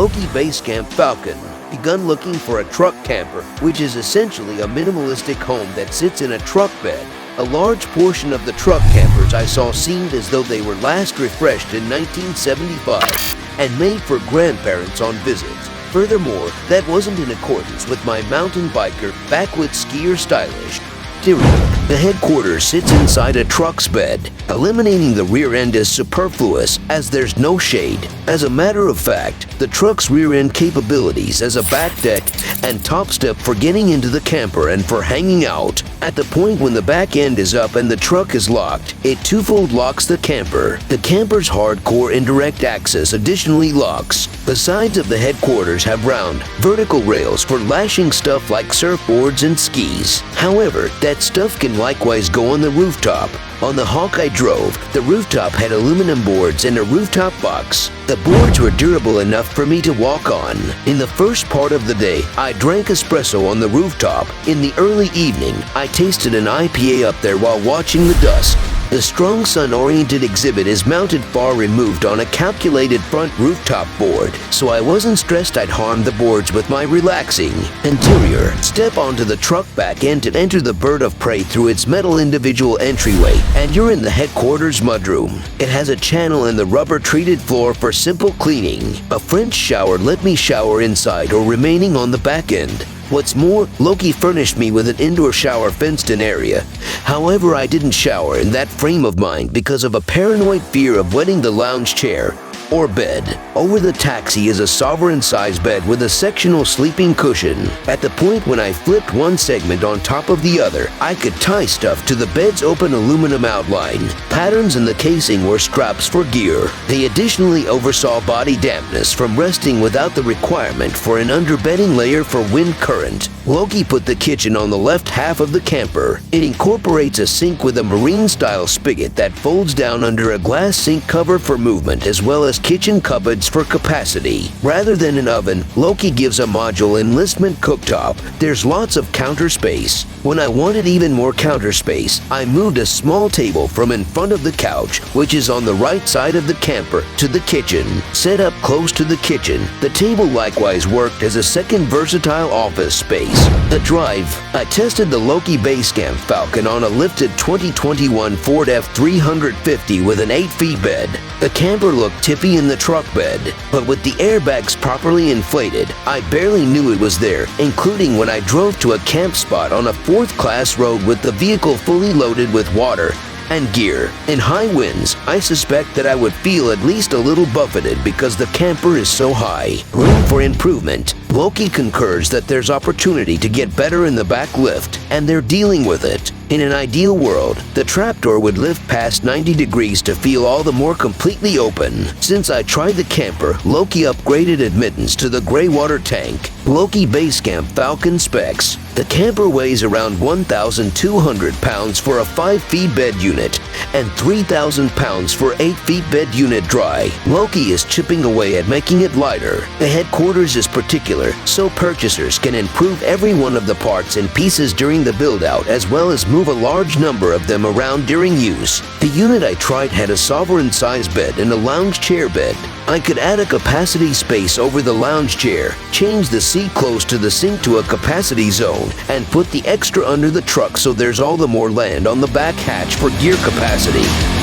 LOKI Basecamp FALCON. Begun looking for a truck camper, which is essentially a minimalistic home that sits in a truck bed. A large portion of the truck campers I saw seemed as though they were last refreshed in 1975 and made for grandparents on visits. Furthermore, that wasn't in accordance with my mountain biker, backwoods skier stylish. The headquarters sits inside a truck's bed. Eliminating the rear end is superfluous as there's no shade. As a matter of fact, the truck's rear end capabilities as a back deck and top step for getting into the camper and for hanging out. At the point when the back end is up and the truck is locked, it twofold locks the camper. The camper's hardcore indirect access additionally locks. The sides of the headquarters have round, vertical rails for lashing stuff like surfboards and skis. However, that stuff can likewise go on the rooftop. On the Hawk I drove, the rooftop had aluminum boards and a rooftop box. The boards were durable enough for me to walk on. In the first part of the day, I drank espresso on the rooftop. In the early evening, I tasted an IPA up there while watching the dusk. The strong sun-oriented exhibit is mounted far removed on a calculated front rooftop board, so I wasn't stressed I'd harm the boards with my relaxing interior. Step onto the truck back end to enter the bird of prey through its metal individual entryway, and you're in the headquarters mudroom. It has a channel in the rubber-treated floor for simple cleaning. A French shower let me shower inside or remaining on the back end. What's more, LOKI furnished me with an indoor shower fenced-in area. However, I didn't shower in that frame of mind because of a paranoid fear of wetting the lounge chair or bed. Over the taxi is a sovereign-sized bed with a sectional sleeping cushion. At the point when I flipped one segment on top of the other, I could tie stuff to the bed's open aluminum outline. Patterns in the casing were straps for gear. They additionally oversaw body dampness from resting without the requirement for an underbedding layer for wind current. LOKI put the kitchen on the left half of the camper. It incorporates a sink with a marine-style spigot that folds down under a glass sink cover for movement, as well as kitchen cupboards for capacity. Rather than an oven, LOKI gives a module enlistment cooktop. There's lots of counter space. When I wanted even more counter space, I moved a small table from in front of the couch, which is on the right side of the camper, to the kitchen. Set up close to the kitchen, the table likewise worked as a second versatile office space. The drive. I tested the LOKI Basecamp FALCON on a lifted 2021 Ford F350 with an 8-feet bed. The camper looked tippy in the truck bed, but with the airbags properly inflated, I barely knew it was there, including when I drove to a camp spot on a 4th-class road with the vehicle fully loaded with water and gear. In high winds, I suspect that I would feel at least a little buffeted because the camper is so high. Room for improvement. LOKI concurs that there's opportunity to get better in the back lift, and they're dealing with it. In an ideal world, the trapdoor would lift past 90 degrees to feel all the more completely open. Since I tried the camper, LOKI upgraded admittance to the gray water tank. LOKI Basecamp FALCON specs. The camper weighs around 1,200 pounds for a 5-feet bed unit and 3,000 pounds for 8-feet bed unit dry. LOKI is chipping away at making it lighter. The headquarters is particular, so purchasers can improve every one of the parts and pieces during the build-out, as well as move a large number of them around during use. The unit I tried had a sovereign-sized bed and a lounge chair bed. I could add a capacity space over the lounge chair, change the seat close to the sink to a capacity zone, and put the extra under the truck so there's all the more land on the back hatch for gear capacity.